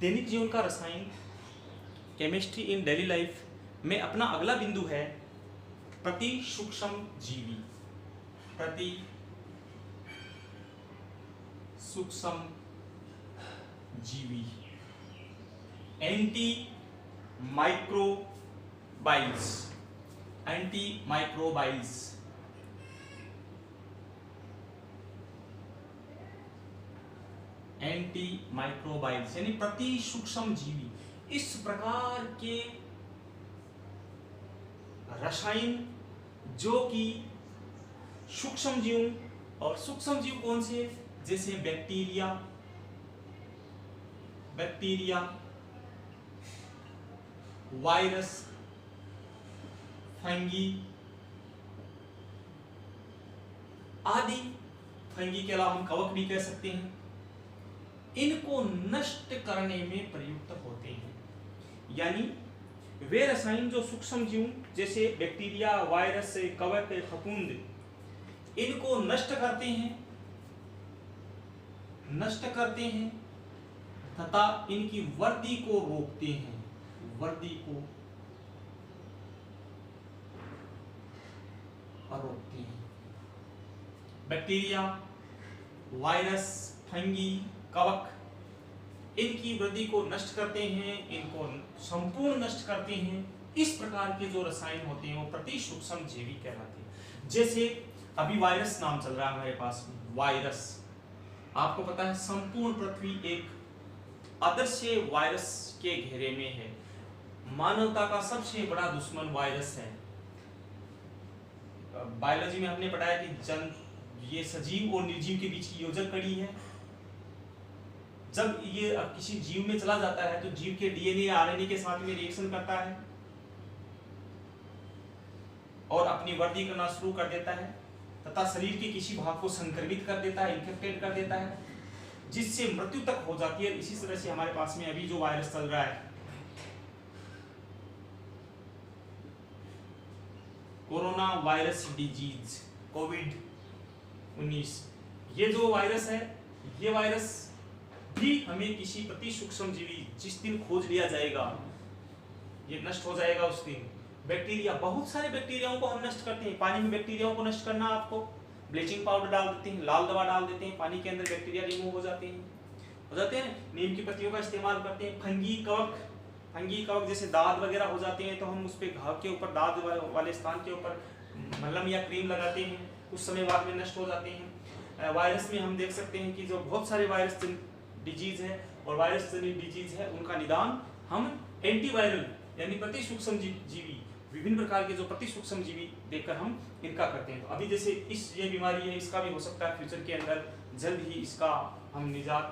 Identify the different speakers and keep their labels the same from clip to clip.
Speaker 1: दैनिक जीवन का रसायन केमिस्ट्री इन डेली लाइफ में अपना अगला बिंदु है प्रति सूक्ष्म जीवी। प्रति सूक्ष्म जीवी, एंटी माइक्रोबाइल्स। एंटी माइक्रोबाइल्स एंटी माइक्रोबाइल्स यानी प्रति सूक्ष्म जीवी। इस प्रकार के रसायन जो कि सूक्ष्म जीव, और सूक्ष्म जीव कौन से, जैसे बैक्टीरिया, वायरस, फंगी आदि। फंगी के अलावा हम कवक भी कह सकते हैं। इनको नष्ट करने में प्रयुक्त होते हैं। यानी वे रसायन जो सूक्ष्म जीव जैसे बैक्टीरिया, वायरस, कवक, फफूंद, इनको नष्ट करते हैं तथा इनकी वृद्धि को रोकते हैं। बैक्टीरिया, वायरस, फंगी, कवक इनकी वृद्धि को नष्ट करते हैं, इनको संपूर्ण नष्ट करते हैं। इस प्रकार के जो रसायन होते हैं वो प्रति सूक्ष्म जीवी कहलाते हैं। जैसे अभी वायरस नाम चल रहा है हमारे पास में। वायरस, आपको पता है संपूर्ण पृथ्वी एक अदृश्य वायरस के घेरे में है। मानवता का सबसे बड़ा दुश्मन वायरस है। बायोलॉजी में हमने पढ़ा है कि ये सजीव और निर्जीव के बीच की योजक कड़ी है। जब ये किसी जीव में चला जाता है तो जीव के डीएनए या आरएनए के साथ में रिएक्शन करता है और अपनी वृद्धि करना शुरू कर देता है तथा शरीर के किसी भाग को संक्रमित कर देता है, इन्फेक्टेड कर देता है, जिससे मृत्यु तक हो जाती है। इसी तरह से हमारे पास में अभी जो वायरस चल रहा है, कोरोना वायरस डिजीज, कोविड-19, ये जो वायरस है, ये वायरस भी हमें किसी प्रति सूक्ष्म जीवी जिस दिन खोज लिया जाएगा, ये नष्ट हो जाएगा उस दिन। बैक्टीरिया, बहुत सारे बैक्टीरियाओं को हम नष्ट करते हैं। पानी में बैक्टीरियाओं को नष्ट करना, आपको ब्लीचिंग पाउडर डाल देते हैं, लाल दवा डाल देते हैं, पानी के अंदर बैक्टीरिया रिमूव हो जाते हैं। नीम की पत्तियों का इस्तेमाल करते हैं। फंगी कवक जैसे दाद वगैरह हो जाते हैं तो हम उस पे घाव के ऊपर, दाद वाले स्थान के ऊपर मलहम या क्रीम लगाते हैं, कुछ समय बाद में नष्ट हो जाते हैं। वायरस में हम देख सकते हैं कि जो बहुत सारे वायरस डिजीज है और वायरस जनित डिजीज है, उनका निदान हम एंटीवायरल यानी प्रति सूक्ष्म जीवी, विभिन्न प्रकार के जो प्रति सूक्ष्म जीवी देखकर हम इनका करते हैं। तो अभी जैसे ये बीमारी है, इसका भी हो सकता है फ्यूचर के अंदर जल्द ही इसका हम निजात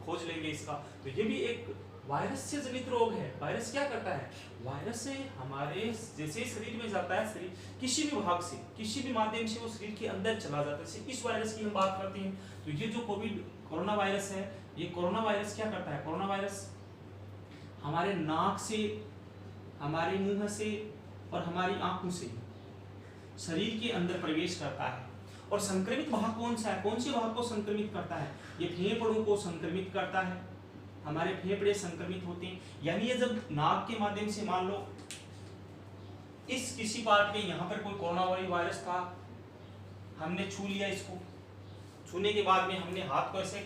Speaker 1: खोज लेंगे इसका। तो ये भी एक वायरस से जनित रोग है। वायरस क्या करता है? वायरस से हमारे जैसे शरीर में जाता है, शरीर किसी भी भाग से, किसी भी माध्यम से वो शरीर के अंदर चला जाता है। इस वायरस की हम बात करते हैं। तो ये जो कोरोना वायरस है, ये कोरोना वायरस क्या करता है? कोरोना वायरस हमारे नाक से, हमारे मुंह से और हमारी आंखों से शरीर के अंदर प्रवेश करता है। और संक्रमित भाग कौन सा है? कौन से भाग को संक्रमित करता है? ये फेफड़ों को संक्रमित करता है। हमारे फेफड़े संक्रमित होते हैं। यानी ये जब नाक के माध्यम से, मान लो इस किसी पार्ट में यहाँ पर कोई कोरोना वायरस था, हमने छू लिया इसको, छूने के बाद में हमने हाथ को ऐसे,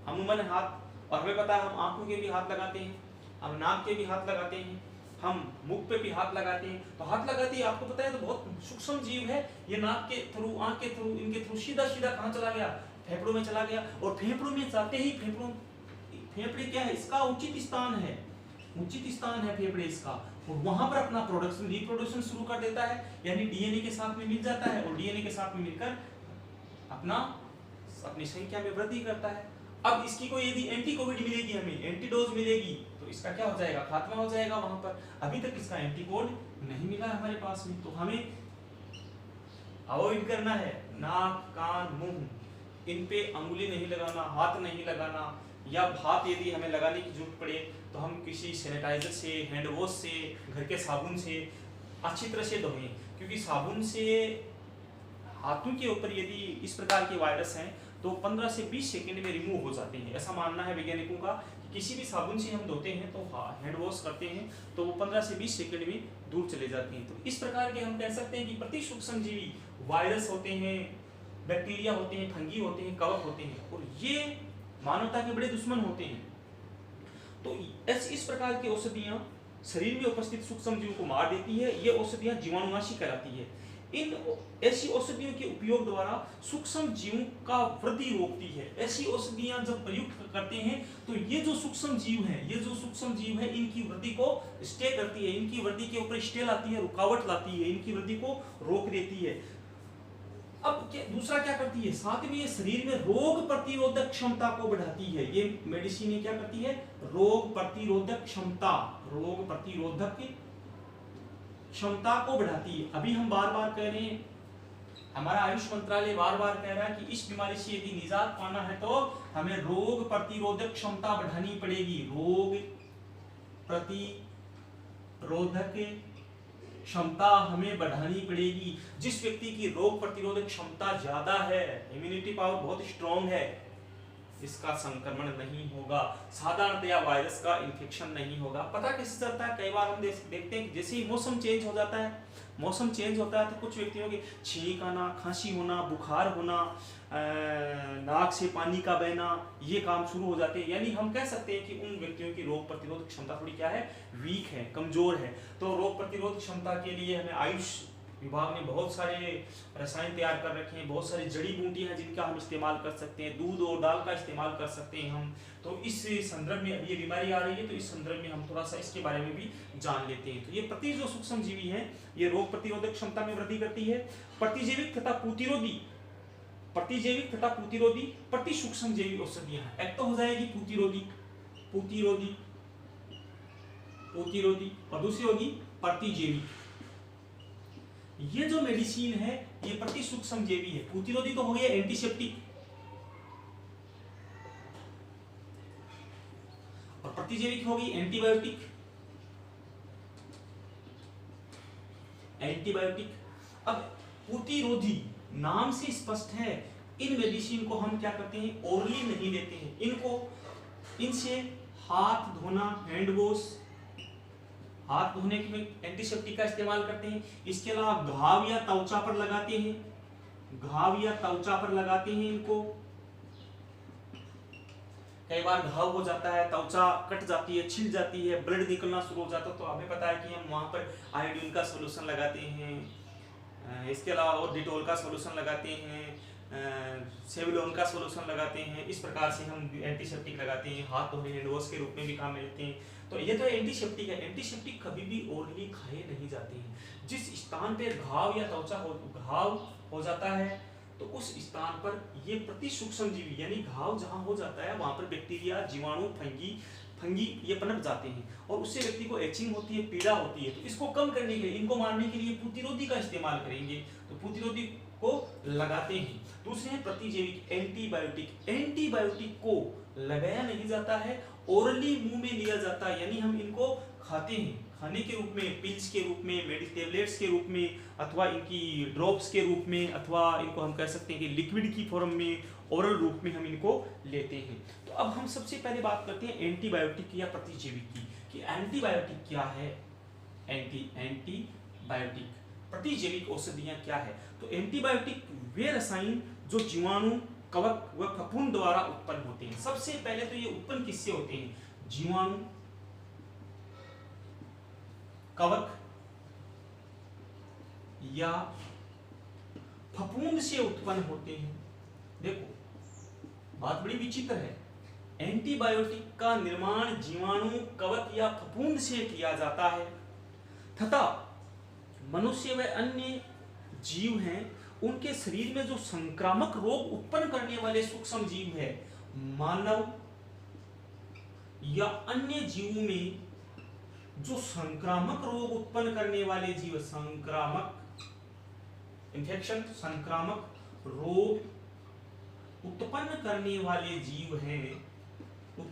Speaker 1: अमूमन हाथ, और हमें पता है हम आंखों के भी हाथ लगाते हैं, हम नाक के भी हाथ लगाते हैं, हम मुख पे भी हाथ लगाते हैं। तो हाथ लगाते ही आपको पता है तो बहुत सूक्ष्म जीव है ये, नाक के थ्रू, आंख के थ्रू, इनके थ्रू सीधा कहाँ चला गया? फेफड़ों में चला गया। और फेफड़ों में जाते ही फेफड़े क्या है? इसका उचित स्थान है फेफड़े इसका, और वहां पर अपना रिप्रोडक्शन शुरू कर देता है। यानी डीएनए के साथ में मिल जाता है और डीएनए के साथ में मिलकर अपनी संख्या में वृद्धि करता है। अब इसकी कोई यदि एंटी कोविड मिलेगी, हमें एंटीडोज मिलेगी, तो इसका क्या हो जाएगा? खात्मा हो जाएगा वहां पर। अभी तक इसका एंटीकोड नहीं मिला हमारे पास में, तो हमें अवॉइड करना है। नाक, कान, मुंह, इन पे अंगुली नहीं लगाना, हाथ नहीं लगाना, या हाथ यदि हमें लगाने की जरूरत पड़े तो हम किसी सैनिटाइजर से, हैंड वॉश से, घर के साबुन से अच्छी तरह से धोएं। क्योंकि साबुन से हाथों के ऊपर यदि इस प्रकार के वायरस हैं तो 15 से 20 सेकंड में रिमूव हो जाते हैं। ऐसा मानना है वैज्ञानिकों का किसी भी साबुन से हम धोते हैं तो हैंड वॉश करते हैं तो वो 15 से 20 सेकंड में दूर चले जाते हैं। तो इस प्रकार के हम कह सकते हैं कि प्रति सूक्ष्म जीवी वायरस होते हैं, बैक्टीरिया होते हैं, फंगी होते हैं, कवक होते हैं, और ये मानवता के बड़े दुश्मन होते हैं। तो इस प्रकार की औषधियां शरीर में उपस्थित सूक्ष्म जीवों को मार देती है। ये औषधियां जीवाणुनाशी कहलाती है। इन ऐसी औषधियों के उपयोग द्वारा सूक्ष्म जीवों का वृद्धि रोकती है। ऐसी औषधियां जब प्रयुक्त करते हैं तो ये जो सूक्ष्म जीव है इनकी वृद्धि को स्टे करती है, इनकी वृद्धि के ऊपर स्टे लाती है, रुकावट लाती है, इनकी वृद्धि को रोक देती है। अब दूसरा क्या करती है, साथ में ये शरीर में रोग प्रतिरोधक क्षमता को बढ़ाती है। ये मेडिसिन क्या करती है, रोग प्रतिरोधक क्षमता को बढ़ाती है। अभी हम बार बार कह रहे हैं, हमारा आयुष मंत्रालय बार बार कह रहा है कि इस बीमारी से यदि निजात पाना है तो हमें रोग प्रतिरोधक क्षमता बढ़ानी पड़ेगी। रोग प्रतिरोधक क्षमता हमें बढ़ानी पड़ेगी। जिस व्यक्ति की रोग प्रतिरोधक क्षमता ज्यादा है, इम्यूनिटी पावर बहुत स्ट्रांग है, इसका संक्रमण नहीं होगा, साधारणतया वायरस का इन्फेक्शन नहीं होगा। पता कैसे चलता है, कई बार हम देखते हैं कि जैसे ही मौसम चेंज होता है तो कुछ व्यक्तियों के छींक आना, खांसी होना, बुखार होना, नाक से पानी का बहना, ये काम शुरू हो जाते हैं। यानी हम कह सकते हैं कि उन व्यक्तियों की रोग प्रतिरोधक क्षमता थोड़ी क्या है, वीक है, कमजोर है। तो रोग प्रतिरोधक क्षमता के लिए हमें आयुष विभाग ने बहुत सारे रसायन तैयार कर रखे हैं, बहुत सारी जड़ी बूटियां हैं जिनका हम इस्तेमाल कर सकते हैं, दूध और दाल का इस्तेमाल कर सकते हैं हम। तो इस संदर्भ में अभी ये बीमारी आ रही है तो इस संदर्भ में हम थोड़ा सा इसके बारे में भी जान लेते हैं। तो ये प्रति जो सूक्ष्म जीवी है ये रोग प्रतिरोधक क्षमता में वृद्धि करती है। प्रतिजैविक तथा प्रतिरोधी प्रति सूक्ष्म जैविक औषधियां। एक तो हो जाएगी प्रतिरोधी और दूसरी होगी प्रतिजैविक। ये जो मेडिसिन है ये प्रति सूक्ष्म जैवी है। प्रतिरोधी तो हो गया एंटीसेप्टिक, और प्रतिजैविक होगी एंटीबायोटिक। अब प्रतिरोधी नाम से स्पष्ट है, इन मेडिसिन को हम क्या करते हैं, ओरली नहीं देते हैं। इनसे हाथ धोना, हैंड वॉश, हाथ धोने के में एंटीसेप्टिक का इस्तेमाल करते हैं। इसके अलावा घाव या त्वचा पर लगाते हैं इनको। कई बार घाव हो जाता है, त्वचा कट जाती है, छिल जाती है, ब्लड निकलना शुरू हो जाता है, तो हमें पता है कि हम वहां पर आयोडीन का सोल्यूशन लगाते हैं। इसके अलावा और डिटोल का सोल्यूशन लगाते हैं, सेवलोन का सोल्यूशन लगाते हैं। इस प्रकार से हम एंटीसेप्टिक लगाते हैं, हाथ धोने, हैंड वॉश के रूप में भी काम में लेते हैं। तो ये तो एंटीसेप्टिक है। एंटीसेप्टिक कभी भी ओरली खाए नहीं जाते हैं। जिस स्थान पे घाव या त्वचा घाव हो जाता है तो उस स्थान पर ये प्रति सूक्ष्म जीवी यानी घाव जहां हो जाता है वहां पर बैक्टीरिया, जीवाणु, फंगी ये पनप जाते हैं और उससे व्यक्ति को एचिंग होती है, पीड़ा होती है। तो इसको कम करने के लिए, इनको मारने के लिए प्रतिरोधी का इस्तेमाल करेंगे। तो प्रतिरोधी को लगाते हैं। दूसरे हैं प्रतिजैविक एंटीबायोटिक को लगाया नहीं जाता है, ओरली मुंह में लिया जाता है। यानी हम इनको खाते हैं, खाने के रूप में, पिल्स के रूप में, टेबलेट्स के रूप में, अथवा इनकी ड्रॉप्स के रूप में, अथवा इनको हम कह सकते हैं कि लिक्विड की फॉर्म में, ओरल रूप में हम इनको लेते हैं। तो अब हम सबसे पहले बात करते हैं एंटीबायोटिक या प्रतिजैविक की, कि एंटीबायोटिक क्या है। एंटीबायोटिक प्रतिजैविक औषधियां क्या है। तो एंटीबायोटिक वे रसायन जो जीवाणु, कवक व फफूंद द्वारा उत्पन्न होते हैं। सबसे पहले तो ये उत्पन्न किससे होते हैं, जीवाणु, कवक या फफूंद से उत्पन्न होते हैं। देखो बात बड़ी विचित्र है। एंटीबायोटिक का निर्माण जीवाणु, कवक या फफूंद से किया जाता है तथा मनुष्य व अन्य जीव हैं उनके शरीर में जो संक्रामक रोग उत्पन्न करने वाले सूक्ष्म जीव है, मानव या अन्य जीवों में जो संक्रामक रोग उत्पन्न करने वाले जीव, संक्रामक इन्फेक्शन, संक्रामक रोग उत्पन्न करने वाले जीव हैं, उन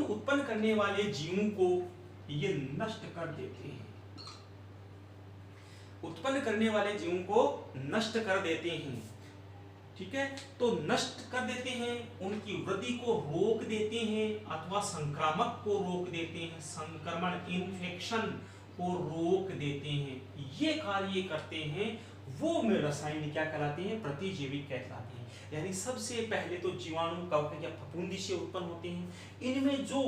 Speaker 1: उत्पन्न करने वाले जीवों को ये नष्ट कर देते हैं। उत्पन्न करने वाले जीवों को नष्ट कर देते हैं। ठीक है, तो नष्ट कर देते हैं, उनकी वृद्धि को रोक देते हैं अथवा संक्रामक को रोक देते हैं, संक्रमण इन्फेक्शन को रोक देते हैं, ये कार्य करते हैं, वो में रसायन क्या कहलाते हैं, प्रतिजैविक कहलाते हैं। यानी सबसे पहले तो जीवाणु कवक या फफूंदी से उत्पन्न होते हैं। इनमें जो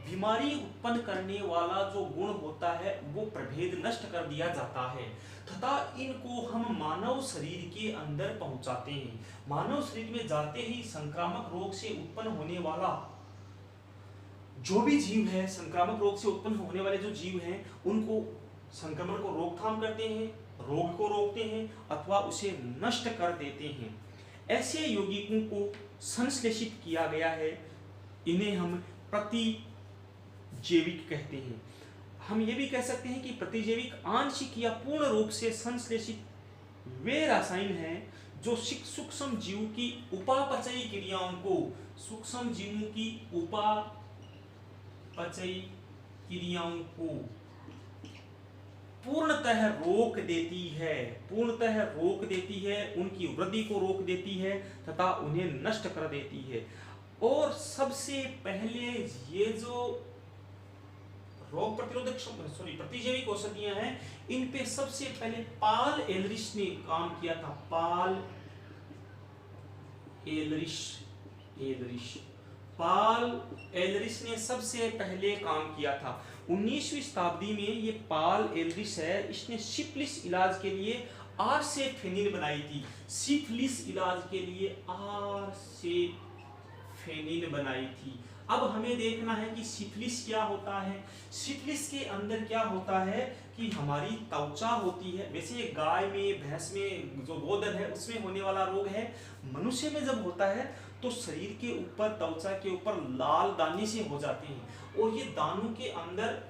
Speaker 1: बीमारी उत्पन्न करने वाला जो गुण होता है वो प्रभेद नष्ट कर दिया जाता है तथा इनको हम मानव शरीर के अंदर पहुंचाते हैं। मानव शरीर में जाते ही संक्रामक रोग से उत्पन्न होने वाला जो भी जीव है, संक्रामक रोग से उत्पन्न होने वाले जो जीव हैं, उनको संक्रमण को रोकथाम करते हैं, रोग को रोकते हैं अथवा उसे नष्ट कर देते हैं। ऐसे यौगिकों को संश्लेषित किया गया है, इन्हें हम प्रतिजैविक कहते हैं। हम ये भी कह सकते हैं कि प्रतिजैविक आंशिक या पूर्ण रूप से संश्लेषित वे रसायन हैं जो सूक्ष्म जीव की उपापचयी क्रियाओं को, सूक्ष्म जीवों की उपापचयी क्रियाओं को पूर्णतः रोक देती है, पूर्णतः रोक देती है, उनकी वृद्धि को रोक देती है तथा उन्हें नष्ट कर देती है। और सबसे पहले ये जो रोग प्रतिरोधक प्रतिजैविक औषधियां हैं, इन पे सबसे पहले पाल एलरिच ने काम किया था। पाल एलरिच ने सबसे पहले काम किया था। 19वीं शताब्दी में ये पाल एलरिच है, इसने सिफिलिस इलाज के लिए आर्सेफेनिन बनाई थी। सिफिलिस इलाज के लिए आर्सेफेनिन बनाई थी। अब हमें देखना है कि सिफिलिस क्या होता है। सिफिलिस के अंदर क्या होता है कि हमारी त्वचा होती है, वैसे ये गाय में, भैंस में जो गोदन है उसमें होने वाला रोग है। मनुष्य में जब होता है तो शरीर के ऊपर, त्वचा के ऊपर लाल दाने से हो जाते हैं और ये दानों के अंदर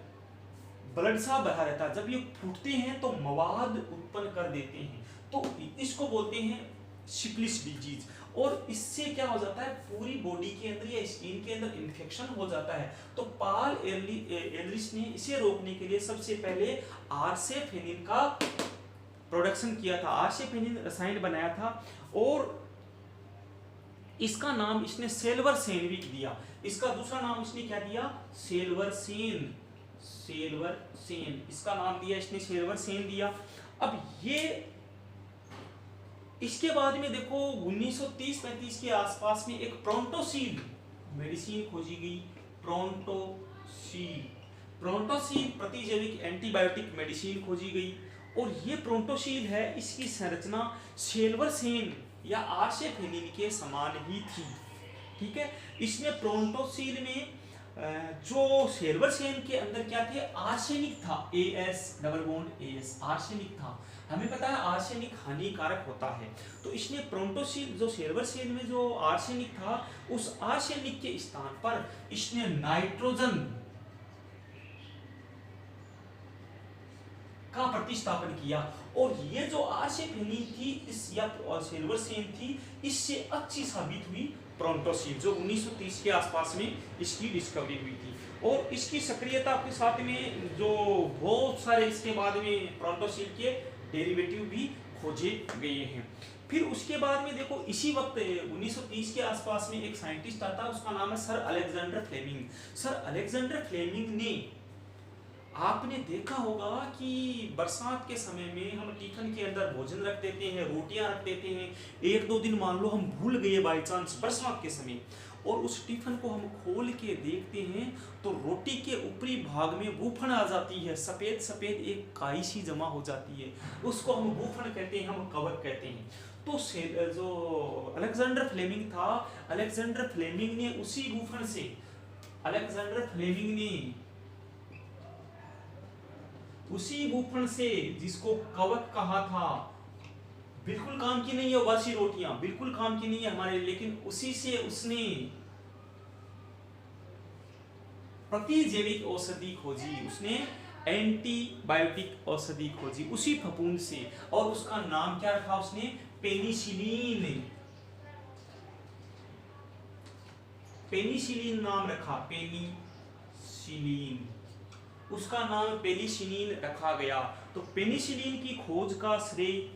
Speaker 1: ब्लड सा बहा रहता है। जब ये फूटते हैं तो मवाद उत्पन्न कर देते हैं, तो इसको बोलते हैं सिफिलिस डिजीज। और इससे क्या हो जाता है, पूरी बॉडी के अंदर या स्किन के अंदर इन्फेक्शन हो जाता है। तो पाल एलरिच ने इसे रोकने के लिए सबसे पहले आर्सेफेनिन का प्रोडक्शन किया था, आर्सेफेनिन रसायन बनाया था और इसका नाम इसने सेल्वरसेन भी दिया। इसका दूसरा नाम इसने क्या दिया, सेल्वरसेन। इसका नाम दिया इसने, सेल्वरसेन दिया। अब ये इसके बाद में देखो 1930-35 के आसपास में एक प्रोंटोसील मेडिसिन खोजी गई। प्रोंटोसील प्रतिजैविक एंटीबायोटिक मेडिसिन खोजी गई और ये प्रोंटोसील है, इसकी संरचना सेल्वरसेन या आर्सेफेनिन के समान ही थी। ठीक है, इसमें प्रोंटोसील में जो सेल्वरसेन के अंदर क्या थे, आर्सेनिक था, AS आर्सेनिक था। हमें पता है आर्सेनिक हानिकारक होता है, तो इसने प्रोंटोसील जो सेल्वरसेन में जो आर्सेनिक था, उस आर्सेनिक के स्थान पर इसने नाइट्रोजन का प्रतिस्थापन किया और ये जो आर्सेफेनिन थी इस या सेल्वरसेन थी, इससे अच्छी साबित हुई प्रोंटोसील, जो 1930 के आसपास में इसकी डिस्कवरी हुई थी। और इसकी सक्रियता के साथ में जो बहुत सारे इसके बाद में प्रोंटोसील के डेरिवेटिव भी खोजे गए हैं। फिर उसके बाद में देखो इसी वक्त 1930 के आसपास में एक साइंटिस्ट आता है, उसका नाम है sir Alexander Fleming. Sir Alexander Fleming ने, आपने देखा होगा कि बरसात के समय में हम टिफिन के अंदर भोजन रख देते हैं, रोटियां रख देते हैं। 1-2 दिन मान लो हम भूल गए बाय चांस बरसात के समय, और उस टिफिन को हम खोल के देखते हैं तो रोटी के ऊपरी भाग में बूफन आ जाती है, सफ़ेद सफ़ेद एक काई सी जमा हो जाती है, उसको हम बूफन कहते हैं, हम कवक कहते हैं। तो जो अलेक्जेंडर फ्लेमिंग था, अलेक्जेंडर फ्लेमिंग ने उसी बूफन से, उसी बूफन से जिसको कवक कहा था, बिल्कुल काम की नहीं है बासी रोटियां, बिल्कुल काम की नहीं है हमारे, लेकिन उसी से उसने प्रतिजैविक औषधि खोजी, उसने एंटीबायोटिक औषधि खोजी उसी फफूंद से, और उसका नाम क्या रखा उसने, पेनिसिलिन नाम रखा, पेनिसिलिन, उसका नाम पेनिसिलिन रखा गया। तो पेनिसिलिन की खोज का श्रेय